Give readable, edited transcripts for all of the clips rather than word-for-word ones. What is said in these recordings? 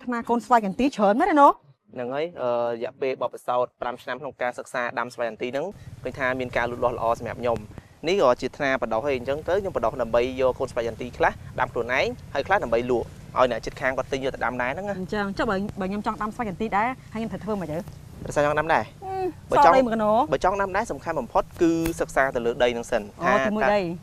ថ្នាកូនស្វាយកន្ទីច្រើនមែនទេណូហ្នឹងហើយរយៈពេលបបិសោត5ឆ្នាំក្នុងការសិក្សាដាំស្វាយកន្ទីហ្នឹងឃើញថាមានការលូតលាស់ល្អសម្រាប់ខ្ញុំនេះក៏ជាថ្នាបដោះហើយអញ្ចឹងទៅខ្ញុំបដោះដើម្បីយកកូនស្វាយកន្ទីខ្លះដាំខ្លួនឯងហើយខ្លះដើម្បីលក់ឲ្យអ្នកជិតខាងគាត់ទិញយកទៅដាំដែរហ្នឹងអញ្ចឹងចុះបើខ្ញុំចង់ដាំស្វាយកន្ទីដែរហើយខ្ញុំត្រូវធ្វើមិនទៅប្រសិនចង់ដាំដែរបើចង់ដាំដែរសំខាន់បំផុតគឺសិក្សាទៅលើដីហ្នឹងសិនហ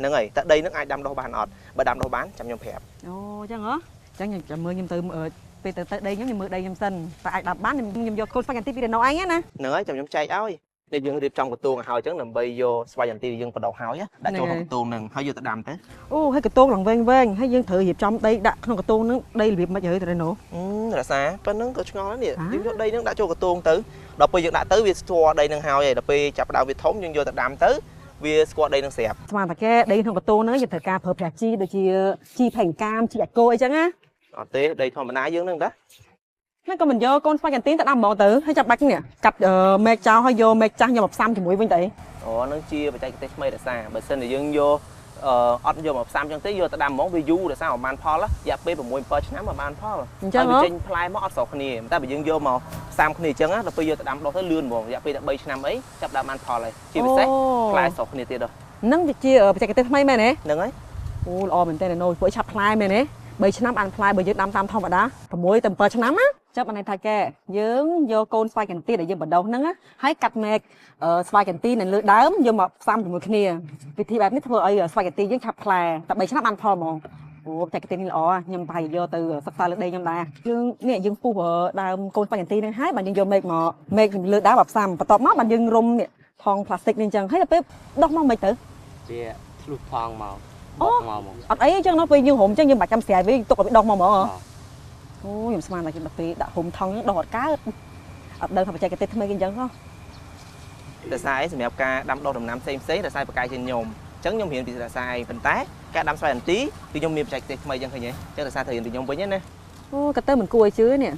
្នឹងហើយតើដីហ្នឹងអាចដាំដុះបានអត់បើដាំដុះបានចាំខ្ញុំប្រាប់អូអញ្ចឹងហ៎អញ្ចឹងចាំមើលខ្ញុំទៅពេលទៅដីខ្ញុំមើលដីខ្ញុំសិនតែអាចដាំបានខ្ញុំយកកូនស្វាយកន្ទីពីរណូឯងណាហ្នឹងហើយចាំខ្ញុំចែកឲ្យនេះយើងរៀបចំកន្ទោងឲ្យហើយអញ្ចឹងដើម្បីយកស្វាយកន្ទីយើងបដោះហើយដាក់ចូលក្នុងកន្ទោងហ្នឹងហើយយកទៅដាំទៅអូហើយកន្ទោងឡើងវែងហើយយើងត្រូវរៀបចំដីដាក់ក្នុងកន្ទោងហ្នឹងដីរបៀបមិនហើយទៅណូរសាប៉ុណ្្នឹងក៏ឆ្ងល់ដែរនេះយើងយកដីហ្នឹងដាក់ចូលកន្ទោងទៅដល់ពេលយើងដាក់ទៅវាស្គាល់ដីហ្នឹងហើយដល់ពេលចាប់ដើមវាធំយើងយកទៅដាំទៅវាស្គាល់ដីហ្នឹងស្រាប់ស្មានតែគេដីក្នុងកន្ទោងហ្នឹងយើងត្រូវការប្រើប្រាស់ជីដូចជាជីផេងកាមជីអាកូអីចឹងណាអត់ទេដីធម្មតាយើងហ្នឹងតាហ្នឹងក៏មិនយកកូនស្វាយកន្ទីទៅដាំហ្មងទៅហើយចាំបាច់នេះកាត់មែកចោលហើយយកមែកចាស់យកមកផ្សំជាមួយវិញទៅអូហ្នឹងជាបច្ចេកទេសថ្មីរសាបើសិនជាយើងយកអត់យកមកផ្សំចឹងទេយកទៅដាំហ្មងវាយូររសាឲ្យបានផលរយៈពេល6 7ឆ្នាំឲ្យបានផលអញ្ចឹងវាចេញផ្លែមកអត់ស្រុកគ្នាតែបើយើងយកមកផ្សំគ្នាអញ្ចឹងដល់ពេលយកទៅដាំដុះទៅលឿនហ្មងរយៈពេលតែ3ឆ្នាំអីចាប់ដើមបានផលហើយជាពិសេសផ្លែស្រុកគ្នាទៀតហ្នឹងវាជាបច្ចេកទេសថ្មីមែនទេហ្នឹងហើយអូល្អមែនតើណូពួកឆាប់ផ្លែមែនទេ3ឆ្នាំបានផ្លែបើយើងដាំតាមធម្មតា6ទៅ7ឆ្នាំណាចាប់បានថាគេយើងយកកូនស្វាយកន្ទីដែលយើងបដោះហ្នឹងហើយកាត់មែកស្វាយកន្ទីនៅលើដើមយកមកផ្សំជាមួយគ្នាវិធីបែបនេះធ្វើឲ្យស្វាយកន្ទីយើងឆាប់ផ្លែតែ3ឆ្នាំបានផលហ្មងអូបច្ចេកទេសនេះល្អខ្ញុំប្រហែលយកទៅសិក្សាលើដីខ្ញុំដែរយើងពុះដើមកូនស្វាយកន្ទីហ្នឹងហើយបានយើងយកមែកលើដើមមកផ្សំបន្ទាប់មកបានយើងរុំនេះថងផ្លាស្ទិកនេះអញ្ចឹងហើយដល់ពេលដោះមកមិនទៅវាឆ្លុះថងមកអត់អីអញ្ចឹងដល់ពេលយើងរុំអញ្ចឹងយើងបាច់ចាំស្រាយវិញទុកឲ្យដោះមកហ្មងអូខ្ញុំស្មានតែដល់ពេលដាក់ហុំថងហ្នឹងដោះអត់កើតអត់ដឹងថាបច្ចេកទេសថ្មីគេអញ្ចឹងហ៎រសាអីសម្រាប់ការដាំដុះដំណាំផ្សេងរសាបកាយជាខ្ញុំអញ្ចឹងខ្ញុំរៀនពីរសាអីប៉ុន្តែការដាំស្វាយចន្ទីគឺខ្ញុំមានបច្ចេកទេសថ្មីអញ្ចឹងឃើញទេអញ្ចឹងរសាត្រូវរៀនពីខ្ញុំវិញណាអូក៏ទៅមិនគួរឲ្យជឿនេ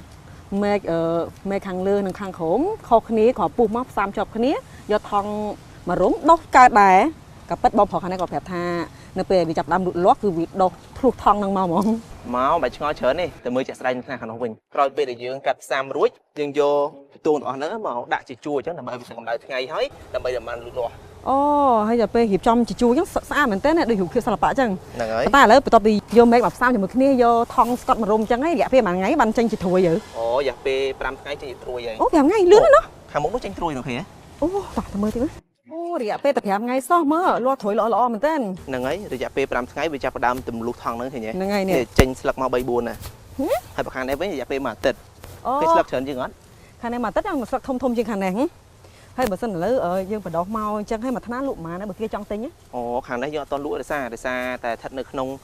ះមែកខាងលើនិងខាងក្រោមខុសគ្នាគ្រាន់ពុះមកផ្សំជាប់គ្នាយកថងមករុំដោះកើតដែរក៏ប៉ិតបងប្រុសខាងនេះក៏ប្រាប់ថានៅពេលវាចាប់ដើមលូតលាស់គឺវាដោះធ្លុះថងហ្នឹងមកហ្មងមកបាច់ឆ្ងល់ច្រើនទេតែមើលជាក់ស្ដែងនៅខាងនោះវិញក្រោយពេលដែលយើងកាត់ផ្សំរួចយើងយកផ្ទូនរបស់ហ្នឹងមកដាក់ជាជួរអញ្ចឹងដើម្បីវាកម្ដៅថ្ងៃហើយដើម្បីឲ្យបានលូតលាស់អូហើយដល់ពេលរៀបចំជាជួរអញ្ចឹងស្អាតមែនតើដូចរូបភាពសិល្បៈអញ្ចឹងហ្នឹងហើយតែឥឡូវបន្ទាប់ពីយកមែកមកផ្សំជាមួយគ្នាយកថងស្កត់មករុំអញ្ចឹងហើយរយៈពេល1ថ្ងៃបានចេញជាត្រួយទៅអូរយៈពេល5ថ្ងៃចេញជាត្រួយហើយអូ5ថ្ងៃលឿនណាស់ខាងមុខនោះចេញត្រួយនោះគ្នាអូតោះទៅមើលទៀតណាអូរយៈពេលតែ5ថ្ងៃសោះមើលលាស់ត្រួយល្អមែនតើហ្នឹងហើយរយៈពេល5ថ្ងៃវាចាប់ផ្ដើមទម្លុះថងហ្នឹងឃើញទេហ្នឹងហើយនេះចេញស្លឹកមក3 4ណាហើយបើខាងនេះវិញរយៈពេល1អាទិត្យពេលស្លឹកច្រើនជាងអត់ខាងនេះ1អាទិត្យហ្នឹងស្លឹកធំជាងខាងនេះហើយបើសិនឥឡូវយើងបដោះមកអញ្ចឹងឲ្យមួយថ្នាលក់ប៉ុន្មានបើគេចង់ទិញអូខាងនេះយើងអត់តលក់ដោយសារតែស្ថិតនៅក្នុង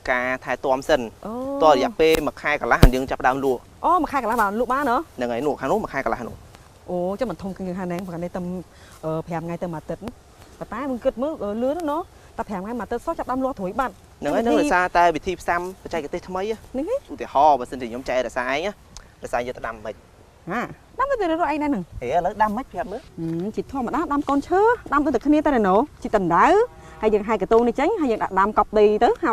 ការថែទាំសិនតរយៈពេល1ខែកន្លះយើងចាប់ដើមលក់អូ1ខែកន្លះបានលក់បានហ្នឹងហើយនោះខាងនោះ1ខែកន្លះនោះអូចាំមិនធំជាងខាងនេះខាងនេះតែ5ថ្ងៃទៅ1អាទិត្យប៉ុន្តែมึงគិតមើលលឿនណាតែ5ថ្ងៃ1អាទិត្យសោះចាប់ដើមលាស់ត្រួយបាត់ហ្នឹងហើយនឹងដោយសារតែវិធីផ្សំបច្ចេកទេសថ្មីហ្នឹងហើយឧទាហរណ៍បើសិនជាខ្ញុំចែករសាឯងរសាយកទៅដាំមិនដាំទៅរកឯងដែរហ្នឹងឥឡូវដាំមិនប្រាប់មើលជីធម្មតាដាំកូនឈើដាំទៅគ្នាតែណូជីដណ្ដៅហើយយើងហាយកតូននេះចេញហើយយើងដាក់ដាំកប់ដីទៅហ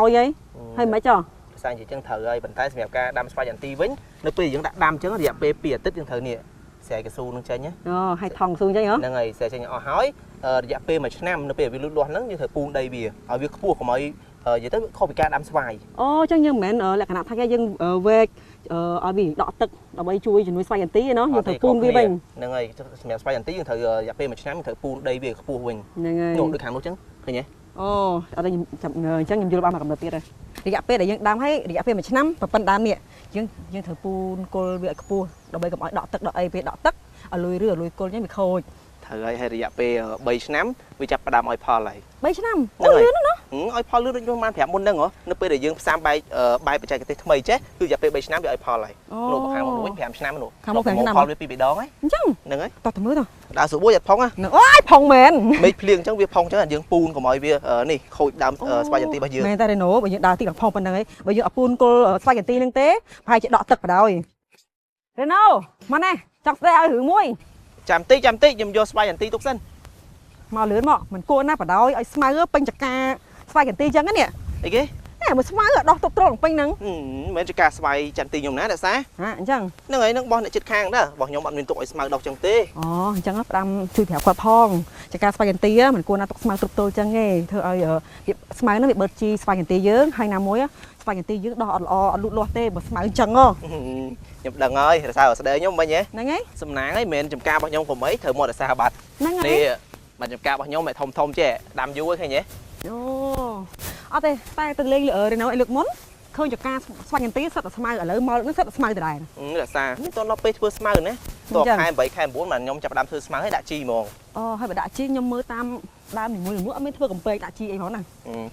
ើយមិនចោះរសានិយាយចឹងត្រូវហើយប៉ុន្តែសម្រាប់ការដាំស្វាយចន្ទីវិញនៅពេលយើងដាក់ដាំចឹងរយៈពេល2អាទិត្យយើងត្រូវនេះស្រែកស៊ូនឹងចេញអូហើយថងស៊ូចេញហ្នឹងហើយស្រែចេញអស់ហើយរយៈពេល1ឆ្នាំនៅពេលវាលូតលាស់ហ្នឹងយើងត្រូវពូនដីវាឲ្យវាខ្ពស់កុំឲ្យនិយាយទៅខុសពីការដាំស្វាយអូចឹងយើងមិនមែនលក្ខណៈថាយើងវែកឲ្យវាដកទឹកដើម្បីជួយជំនួយស្វាយចន្ទីណាយើងត្រូវពូនវាវិញហ្នឹងហើយសម្រាប់ស្វាយចន្ទីយើងត្រូវរយៈពេល1ឆ្នាំយើងត្រូវពូនដីវាខ្ពស់វិញហ្នឹងហើយនោះដូចខាងនោះចឹងឃើញទេអូអត់ខ្ញុំអញ្ចឹងខ្ញុំយល់បានមកកំណត់ទៀតហើយរយៈពេលដែលយើងដាំហើយរយៈពេល1ឆ្នាំប៉ុណ្ណឹងដើមនេះយើងត្រូវពូនគល់វាឲ្យខ្ពស់ដើម្បីកុំឲ្យដកទឹកដកអីពេលដកទឹកឲ្យលុយឬឲ្យលុយគល់ចឹងវាខូចត្រូវហើយរយៈពេល3ឆ្នាំវាចាប់ផ្ដើមឲ្យផលហើយ3ឆ្នាំអូលឿនណាឲ្យផលលឿនដូចខ្ញុំបានប្រាប់មុនហ្នឹងហ៎នៅពេលដែលយើងផ្សំបែបបច្ចេកទេសថ្មីចេះគឺរយៈពេល3ឆ្នាំវាឲ្យផលហើយនោះខាងមុខវិញ5ឆ្នាំនោះខាងមុខ5ឆ្នាំផលវា2 3ដងហើយអញ្ចឹងហ្នឹងហើយតោះទៅមើលទៅដើរស្រួលអត់ផុងអូយផុងមែនមេឃភ្លៀងអញ្ចឹងវាផុងអញ្ចឹងយើងពូនកុំឲ្យវានេះខូចដើមស្វាយចន្ទីរបស់យើងមែនតែរេណូបើយើងដើរទីកផុងប៉ុណ្្នឹងហើយបើយើងអត់ពូនគល់ស្វាយចន្ទីហ្នឹងទេប្រហែលជាដកទឹកបដ ாய் រេណូមកណែចង់ស្ដីឲ្យរឿងមួយចាំតិចខ្ញុំយកស្វាយចន្ទីទុកសិនមកលឿនមកមិនគួរណាបដ ாய் ឲ្យស្មៅពេញចកាស្វាយកន្ទីអញ្ចឹងនេះអីគេ nè một smile ở đó tập tròn pin nắng មិនជាការស្វាយចន្ទទីខ្ញុំណាតែសា hả chẳng ហ្នឹងហើយនឹងបោះអ្នកចិត្តខាងដែរបោះខ្ញុំអត់មានទុកឲ្យស្មៅដុកចឹងទេ chẳng á đam chui thẻo quạt phong chỉ ca spaghetti á mình cua na tóc smile tụt tôi chẳng nghe thưa ơi smile nó bị bớt chi spaghetti dướng hai năm muối á spaghetti dướng đỏ ọt lụt lọt tê bớt smile chẳng ngô ខ្ញុំដឹងហើយរសារស្ដីខ្ញុំមិញហ៎ ហ្នឹងហើយ សំណាងហើយមិនចំការរបស់ខ្ញុំកុំអីត្រូវមករសារបាត់ ហ្នឹងហើយ នេះបាត់ចំការរបស់ខ្ញុំឯធំចេះដាំយូរឃើញទេ អូអត់ទេតែទៅលេងលើនៅឲ្យលើកមុនឃើញចការស្វាញ់ទីសិតតែស្មៅឥឡូវមកនឹងសិតតែស្មៅដដែល រសារនេះតដល់ពេលធ្វើស្មៅណាតខែ8ខែ9បានខ្ញុំចាប់ដើមធ្វើស្មៅហើយដាក់ជីហ្មង អូហើយបើដាក់ជីខ្ញុំមើលតាមដើមនីមួយៗអត់មានធ្វើកំពេកដាក់ជីអីផងណា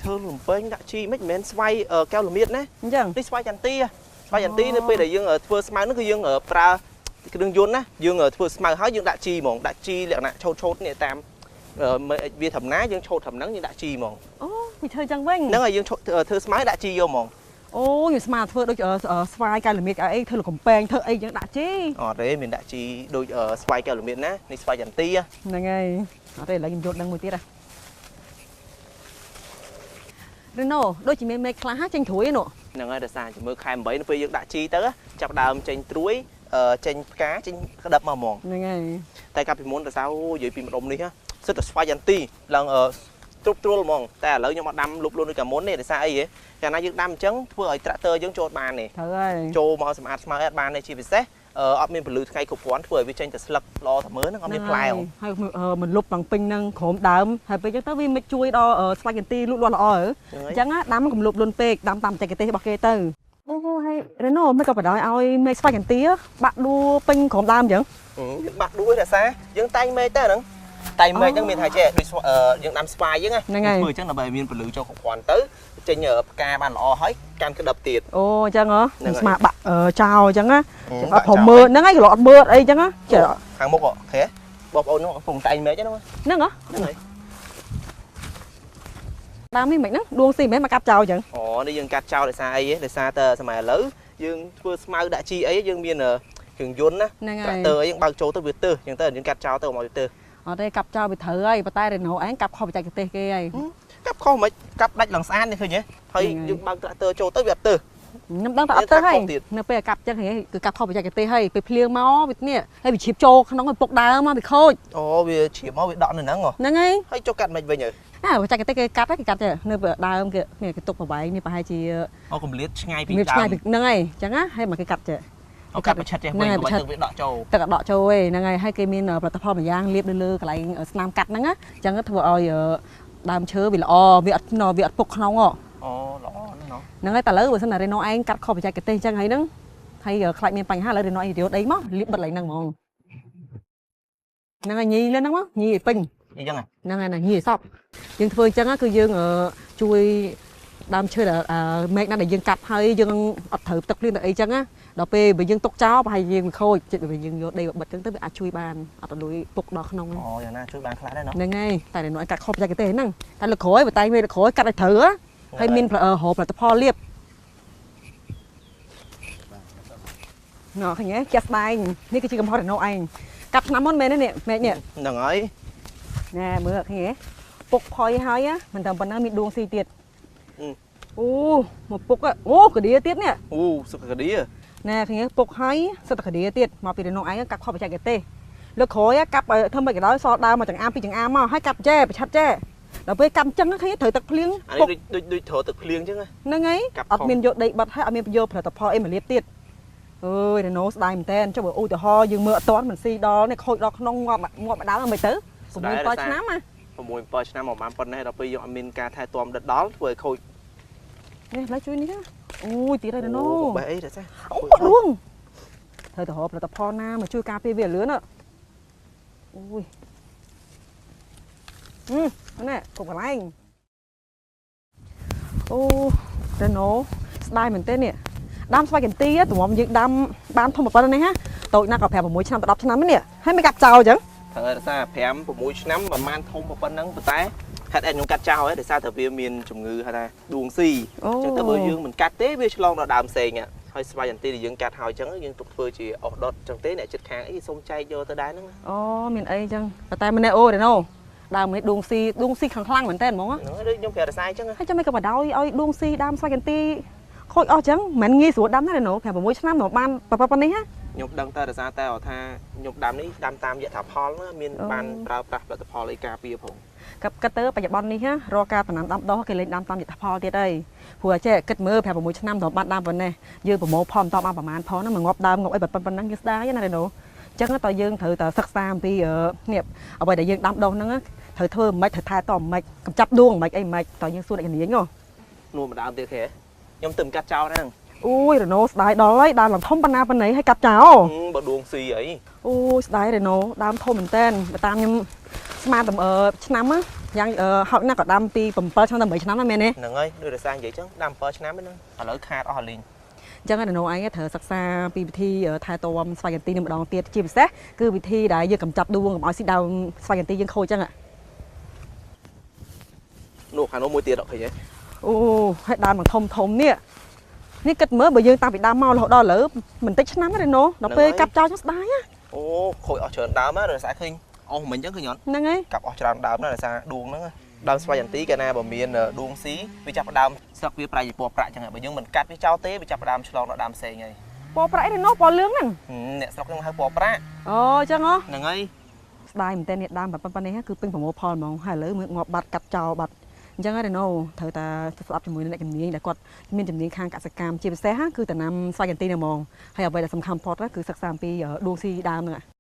ធ្វើលំពេញដាក់ជីមិនមែនស្វាយកែវល្មៀតណា អញ្ចឹង នេះស្វាយចន្ទទីស្វាយចន្ទទីនៅពេលដែលយើងធ្វើស្មៅនោះគឺយើងប្រើគ្រឿងយន្តណាយើងធ្វើស្មៅហើយយើងដាក់ជីហ្មងដាក់ជីលក្ខណៈឆូតនេះតាមវាធម្មតាយើងឆូតធម្មហ្នឹងយើងដាក់ជីហ្មង អូវាធ្វើចឹងវិញ ហ្នឹងហើយយើងធ្វើស្មៅដាក់ជីយកហ្មង អូខ្ញុំស្មានធ្វើដូចស្វាយកែវល្មៀតអីធ្វើលកំពេងធ្វើអីចឹងដាក់ជី អត់ទេមានដាក់ជីដូចស្វាយកែវល្មៀតណានេះស្វាយចន្ទទី ហ្នឹងហើយអត់ទេឥឡូវខ្ញុំយកដឹងមួយទៀតហ៎រណូដូចជាមានមេឃខ្លះចេញត្រួយនោះ ហ្នឹងហើយដោយសារជំរឿខែ8នៅពេលយើងដាក់ជីទៅចាប់ដើមចេញត្រួយចេញផ្កាចេញក្តឹបមកហ្មង ហ្នឹងហើយ តែកាលពីមុនដោយសារអូនិយាយពីម្ដុំនេះសិតតែស្វាយចន្ទទីឡើងទ្រុបទ្រុលហ្មងតែឥឡូវខ្ញុំអត់ដាំលុបលុនដូចកាលមុនទេដោយសារអីហ៎កាលណាយើងដាំអញ្ចឹងធ្វើឲ្យត្រាក់ទ័រយើងចូលបានទេ ត្រូវហើយ ចូលមកសម្អាតស្មៅអត់បានទេជាពិសេសអត់មានពលឺថ្ងៃគ្រប់គ្រាន់ធ្វើឲ្យវាចេញតែស្លឹកល្អតែមើលហ្នឹងអត់មានផ្លែហ៎ ហើយមិនលុបឡើងពេញហ្នឹងក្រោមដើមហើយពេលអញ្ចឹងទៅវាមិនជួយដល់ស្វាយចន្ទីលូតលាស់ល្អហ៎អញ្ចឹងដាំកុំលុបលុនពេកដាំតាមបច្ចេកទេសរបស់គេទៅអូហើយរណូមិនក៏បដ ாய் ឲ្យមេឃស្វាយចន្ទីបាក់ដួពេញក្រោមដើមអញ្ចឹង បាក់ដួយដោយសារយើងតែងមេឃទៅហ្នឹងតែងមេឃហ្នឹងមានថាចេះដូចយើងដាំស្វាយអញ្ចឹងធ្វើអញ្ចឹងដើម្បីឲ្យមានពលឺចូលគ្រប់គ្រាន់ទៅចេញផ្កាបានល្អហើយកាន់ក្តឹបទៀត អូអញ្ចឹងហ៎ខ្ញុំស្មាបាក់ចោលអញ្ចឹងណាអត់ព្រមមើលហ្នឹងហើយក៏អត់មើលអីអញ្ចឹងចេះ ខាងមុខអូខេបងប្អូនហ្នឹងកំពុងតែងមេឃហ្នឹង ហ្នឹងហ៎ ហ្នឹងហើយ ដើមនេះមិនហ្នឹងដួងស៊ីមិនមកកាប់ចោលអញ្ចឹង អូនេះយើងកាត់ចោលដោយសារអីដោយសារតែសម័យឥឡូវយើងធ្វើស្មៅដាក់ជីអីយើងមានគ្រឿងយន្តណា ហ្នឹង ត្រា ហើ ក់ យ ទ័រអីយើងបើកចូលទៅវាទើសអញ្ចឹងទៅយើងកាត់ចោលទៅមកវាទើស អត់ទេកាប់ចោលវាត្រូវហើយប៉ុន្តែរណូឯងកាប់ខុសបច្ចេកទេសគេហើយ កាប់ខុសមិនកាប់ដាច់ឡើងស្អាតនេះឃើញទេហើយយើងបើកត្រាក់ទ័រចូលទៅវាអត់ទើស ខ្ញុំដឹងតែអត់ទៅហើយនៅពេលកាប់ចឹងគឺកាប់ខុសបច្ចេកទេសហើយពេលភ្លៀងមកវានេះហើយវាជ្រាបចូលក្នុងពុកដើមមកវាខូច អូវាជ្រាបមកវាដក់នៅហ្នឹង ហ្នឹងហើយ ហើយចុះកាត់មិនវិញហើយ បច្ចេកទេសគេកាត់គេកាត់ទៅនៅដើមគេនេះគេទុកប្រវែងនេះប្រហែលជា អូកំលៀតឆ្ងាយពី វា ដើ ឆ្ងាយ ម ពីហ្នឹងហើយចឹងណាហើយមកគេកាត់ចេះ អូកាត់ប្រឆិតចេះវិញបើទឹកវាដក់ចូល ទឹកដកចូលឯហ្នឹងហើយហើយគេមានផលិតផលមួយយ៉ាងលាបលើកន្លែងស្នាមកាត់ហ្នឹងណាចឹងធ្វើឲ្យដើមឈើវាល្អវាអត់ពុកក្នុង អូល្អណាស់ ហ្នឹងហើយតែឥឡូវបើសិនតែរេណូឯងកាត់ខុសបច្ចេកទេសចឹងហើយហ្នឹងហើយខ្លាចមានបញ្ហាឥឡូវរេណូឯងយកដីមកលាបបិទឡើងហ្នឹងហ្មងហ្នឹងហើយញីលើហ្នឹងមកញីឲ្យពេញ អញ្ចឹង ហ្នឹងហើយណាញីឲ្យសពយើងធ្វើអញ្ចឹងគឺយើងជួយដើមឈើមែកណាដែលយើងកាត់ហើយយើងអត់ត្រូវទឹកភ្លៀងទៅអីចឹងណាដល់ពេលបើយើងទុកចោលប្រហែលយើងខូចចិត្តបើយើងយកដីបិទចឹងទៅវាអាចជួយបានអត់លួយពុកដល់ក្នុង អូយ៉ាងណាជួយបានខ្លះដែរណោះ ហ្នឹងហើយតែរេណូឯងកាត់ខុសបច្ចេកទេសហ្នឹងតែលើក្រោយបើតែងវាលើក្រោយកាត់ឲ្យត្រូវហើយមានរហោផលិតផលលាប ណ៎ឃើញទេចាស់ស្ដែងនេះគឺជាកំហុសរណូឯងកាប់ឆ្នាំមុនមែនទេនេះមែកនេះ ហ្នឹងហើយ ណែមើលឃើញទេពុកផុយហើយមិនតែប៉ុណ្ណឹងមានដួងស៊ីទៀតអូមកពុកអូកាឌីទៀតនេះ អូសុខកាឌី ណែឃើញទេពុកហើយសិតកាឌីទៀតមកពីរណូឯងកាប់ខុសបច្ចេកទេសលើក្រោយកាប់ធ្វើមិនក៏ដោយសល់ដើមមកចង្អាមពីចង្អាមមកហើយកាប់ចេប្រឆាត់ចេដល់ពេលកាប់ចឹងឃើញត្រូវទឹកភ្លៀង អានេះដូចត្រូវទឹកភ្លៀងចឹង ហ្នឹងហើយអត់មានយកដីបាត់ហើយអត់មានយកផលិតផលអីមកលាបទៀតអើយរណូស្ដាយមែនតើចុះបើឧទាហរណ៍យើងមើលអត់ទាន់មិនស៊ីដល់នេះខូចដល់ក្នុងងាប់ម្ដងមិនទៅ6 7ឆ្នាំណា 6 7ឆ្នាំមកបានប៉ុណ្ណេះដល់ពេលយើងអត់មានការថែទាំដិតដល់ធ្វើឲ្យខូច នេះឡើយជួយនេះអូយទៀតហើយរណូ បែអីដែរចា អូអត់រួងត្រូវទៅរកផលិតផលណាមកជួយការពារវាលឿនអូយណែគុកកន្លែងអូរណូស្ដាយមែនទេនេះដាំស្វាយកន្ទីតម្រាំយើងដាំបានធំប៉ុណ្ណេះណាតូចណាស់ក៏5 6ឆ្នាំទៅ10ឆ្នាំនេះហើយមិនកាប់ចោលអញ្ចឹង ត្រូវរសារ5 6ឆ្នាំប្រហែលធំប៉ុណ្ណឹងប៉ុន្តែហេតុអីខ្ញុំកាត់ចោលហើយដោយសារតែវាមានជំងឺហៅថាដួងស៊ីអញ្ចឹងទៅបើយើងមិនកាត់ទេវាឆ្លងដល់ដើមផ្សេងហើយស្វាយចន្ទីដែលយើងកាត់ហើយអញ្ចឹងយើងទុកធ្វើជាអុសដុតអញ្ចឹងទេអ្នកចិត្តខាងអីសុំចែកយកទៅដែរហ្នឹង អូមានអីអញ្ចឹងតែម្នាក់អូរណូ ដើមនេះដួងស៊ីខ្លាំងៗមែនតើហ្មង ហ្នឹងដូចខ្ញុំប្រាប់រសាយអញ្ចឹង ហើយចាំមិនក៏បដ ாய் ឲ្យដួងស៊ីដើមស្វាយកន្ទីខូចអស់អញ្ចឹងមិនងាយស្រួលដាំណាណូ5 6 ឆ្នាំមកបានប៉ុណ្នេះហ៎ ខ្ញុំដឹងតែរសាតែថាខ្ញុំដាំនេះដាំតាមយថាផលណាមានបានប្រើប្រាស់ផលិតផលអីការពារផង កាត់ទៅបច្ចុប្បន្ននេះរកការដំណាំដាំដុះគេលេងដាំតាមយថាផលទៀតហើយព្រោះចេះគិតមើល5 6 ឆ្នាំទៅបានដាំប៉ុណ្ណេះយើងប្រមូលផលមិនតបបានប្រហែលផលណាមកងាប់ដើមងាប់អីប៉ុណ្ណឹងយើងស្ដាយណាណូអញ្ចឹងតើយើងត្រូវតែសិក្សាអំពីនេះអ្វីដែលយើងដាំដុះហ្នឹងត្រូវធ្វើមិនត្រូវថែតមិនកម្ចាត់ដួងមិនអីមិនតើយើងសួរអ្នកជំនាញហ៎ នោះម្ដងទៀតគេខ្ញុំទៅកាត់ចោលហ្នឹង អូយរណូស្ដាយដល់ហើយដើមឡើងធំប៉ុណ្ណាហើយកាត់ចោល បើដួងស៊ីអី អូយស្ដាយរណូដើមធំមែនតើបើតាមខ្ញុំស្មានតែឆ្នាំយ៉ាងហោចណាស់ក៏ដាំពី7ឆ្នាំដល់8ឆ្នាំដែរមែនទេ ហ្នឹងហើយដូចរសានិយាយចឹងដាំ7ឆ្នាំហ្នឹងឥឡូវខាតអស់លីង អញ្ចឹងរណូឯងត្រូវសិក្សាពីវិធីថែទាំស្វាយកន្ទីនេះម្ដងទៀតជាពិសេសគឺវិធីដែលយើងកម្ចាត់ដួងកុំឲ្យស៊ីដើមស្វាយកន្ទីយើងខូចអញ្ចឹង នោះខាងនោះមួយទៀតអត់ឃើញទេ អូហើយដើមធំនេះនេះគិតមើលបើយើងតាំងពីដើមមករហូតដល់ឥឡូវមិនតិចឆ្នាំទេរណូដល់ពេលកាប់ចោលចឹងស្ដាយ អូខូចអស់ច្រើនដើមណារសាឃើញអស់មិញចឹងឃើញអត់ ហ្នឹងហើយ កាប់អស់ច្រើនដើមណារសាដួងហ្នឹងដើមស្វាយចន្ទីកាលណាបើមានដួងស៊ីវាចាប់ដើមស្លឹកវាប្រែជាពណ៌ប្រាក់ចឹងហើយបើយើងមិនកាត់វាចោលទេវាចាប់ដើមឆ្លងដល់ដើមផ្សេងហើយ ពណ៌ប្រាក់អីរណូពណ៌លឿងហ្នឹង អ្នកស្រុកហ្នឹងហៅពណ៌ប្រាក់ អូអញ្ចឹងហ៎ ហ្នឹងហើយ ស្ដាយមែនតើនេះដើមប៉ុណ្ណេះគឺពេញប្រមូលផលហ្មងហើយឥឡូវមើលងាប់បាត់កាត់ចោលបាត់អញ្ចឹងហើយណូត្រូវតែស្ដាប់ជាមួយនឹងអ្នកជំនាញដែលគាត់មានជំនាញខាងកសិកម្មជាពិសេសគឺដំណាំស្វាយកន្ទីហ្នឹងហ្មងហើយអ្វីដែលសំខាន់បំផុតគឺសិក្សាអំពីដួងស៊ីដើមហ្នឹង